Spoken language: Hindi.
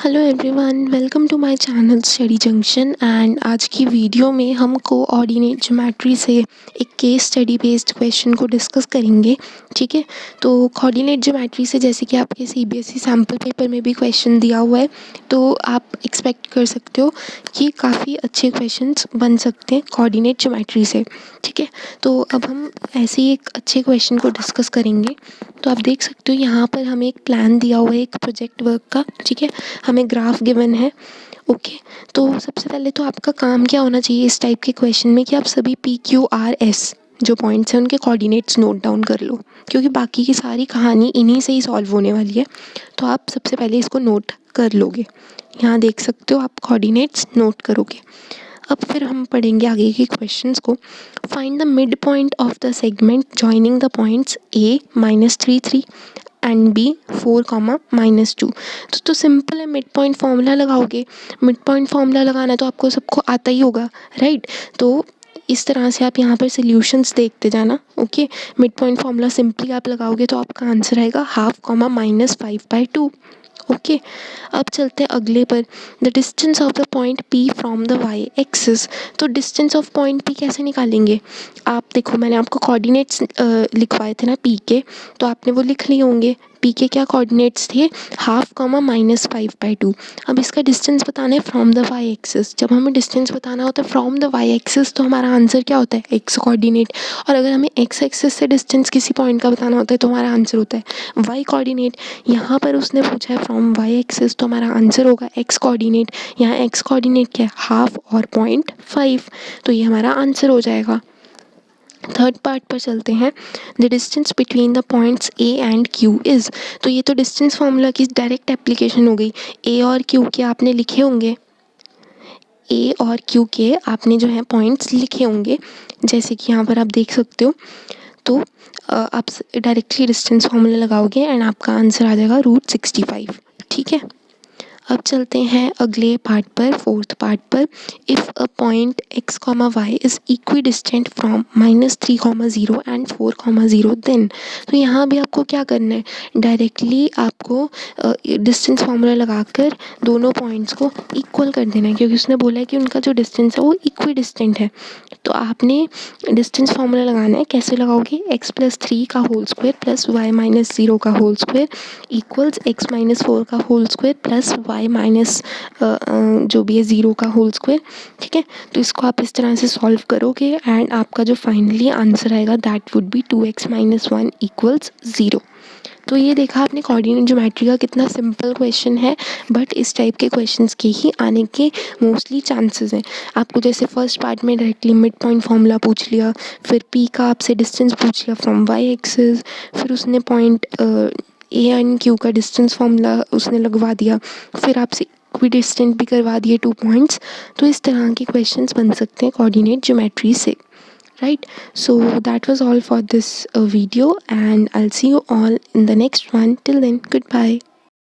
Hello everyone, welcome to my channel study junction. And आज की वीडियो में हम कोऑर्डिनेट ज्योमेट्री से एक केस स्टडी बेस्ड क्वेश्चन को डिस्कस करेंगे। ठीक है, तो कोऑर्डिनेट ज्योमेट्री से जैसे कि आपके सीबीएसई सैम्पल पेपर में भी क्वेश्चन दिया हुआ है, तो आप एक्सपेक्ट कर सकते हो कि काफ़ी अच्छे क्वेश्चंस बन सकते हैं कोऑर्डिनेट ज्योमेट्री से। ठीक है, तो अब हम ऐसे ही एक अच्छे क्वेश्चन को डिस्कस करेंगे। तो आप देख सकते हो यहाँ पर हमें एक प्लान दिया हुआ है एक प्रोजेक्ट वर्क का। ठीक है, हमें ग्राफ गिवन है। ओके, तो सबसे पहले तो आपका काम क्या होना चाहिए इस टाइप के क्वेश्चन में कि आप सभी पी क्यू आर एस जो पॉइंट्स हैं उनके कोऑर्डिनेट्स नोट डाउन कर लो, क्योंकि बाकी की सारी कहानी इन्हीं से ही सॉल्व होने वाली है। तो आप सबसे पहले इसको नोट कर लोगे। यहाँ देख सकते हो आप कोऑर्डिनेट्स नोट करोगे। अब फिर हम पढ़ेंगे आगे के क्वेश्चंस को। Find the midpoint of the segment joining the points A -3 3 and B 4, -2। तो सिंपल है, मिड पॉइंट फार्मूला लगाओगे। मिड पॉइंट फार्मूला लगाना तो आपको सबको आता ही होगा, राइट। तो इस तरह से आप यहाँ पर सोल्यूशंस देखते जाना। Okay, mid point formula simply आप लगाओगे तो आपका आंसर आएगा 1/2, -5/2। ओके, अब चलते हैं अगले पर। The distance of the point P from the Y axis. तो डिस्टेंस ऑफ पॉइंट पी कैसे निकालेंगे? आप देखो, मैंने आपको कोऑर्डिनेट्स लिखवाए थे ना पी के, तो आपने वो लिख लिए होंगे। पी के क्या कोऑर्डिनेट्स थे? 1/2, -5/2। अब इसका डिस्टेंस बताना है फ्रॉम द वाई एक्सिस। जब हमें डिस्टेंस बताना होता है फ्रॉम द वाई एक्सिस तो हमारा आंसर क्या होता है? X coordinate. और अगर हमें एक्स एक्सिस से डिस्टेंस किसी पॉइंट का बताना होता है तो हमारा आंसर होता है वाई कोऑर्डिनेट। यहाँ पर उसने पूछा है फ्रॉम वाई एक्सिस, तो हमारा आंसर होगा एक्स कोऑर्डिनेट। यहाँ एक्स कोऑर्डिनेट क्या है? 1/2 और 0.5, तो ये हमारा आंसर हो जाएगा। थर्ड पार्ट पर चलते हैं। The distance between the points A and Q is. तो ये तो डिस्टेंस फार्मूला की डायरेक्ट एप्लीकेशन हो गई। ए और क्यू के आपने लिखे होंगे, ए और क्यू के आपने जो है पॉइंट्स लिखे होंगे, जैसे कि यहाँ पर आप देख सकते हो। तो आप डायरेक्टली डिस्टेंस फार्मूला लगाओगे एंड आपका आंसर आ जाएगा √65। ठीक है, अब चलते हैं अगले पार्ट पर, फोर्थ पार्ट पर। If a point x, y is equidistant from -3, 0 and 4, 0 then. तो यहाँ भी आपको क्या करना है? डायरेक्टली आपको डिस्टेंस फार्मूला लगाकर दोनों पॉइंट्स को इक्वल कर देना है, क्योंकि उसने बोला है कि उनका जो डिस्टेंस है वो इक्वी डिस्टेंट है। तो आपने डिस्टेंस फार्मूला लगाना है। कैसे लगाओगे? x+3 का होल स्क्वायर प्लस y-0 का होल स्क्वायर इक्वल्स x-4 का होल स्क्वायर प्लस y- जो भी है 0 का होल स्क्वायर। ठीक है, तो इसको आप इस तरह से सॉल्व करोगे एंड आपका जो फाइनली आंसर आएगा दैट वुड बी 2x - 1 = 0। तो ये देखा आपने कोऑर्डिनेट ज्योमेट्री का कितना सिंपल क्वेश्चन है, बट इस टाइप के क्वेश्चंस के ही आने के मोस्टली चांसेस हैं। आपको जैसे फर्स्ट पार्ट में डायरेक्टली मिड पॉइंट फार्मूला पूछ लिया, फिर पी का आपसे डिस्टेंस पूछ लिया फ्रॉम वाई एक्सिस, फिर उसने पॉइंट ए एंड क्यू का डिस्टेंस फार्मूला उसने लगवा दिया, फिर आपसे इक्वी डिस्टेंट भी करवा दिए 2 पॉइंट्स। तो इस तरह के क्वेश्चंस बन सकते हैं कोऑर्डिनेट ज्योमेट्री से, right? So that was all for this video, and I'll see you all in the next one. Till then, goodbye.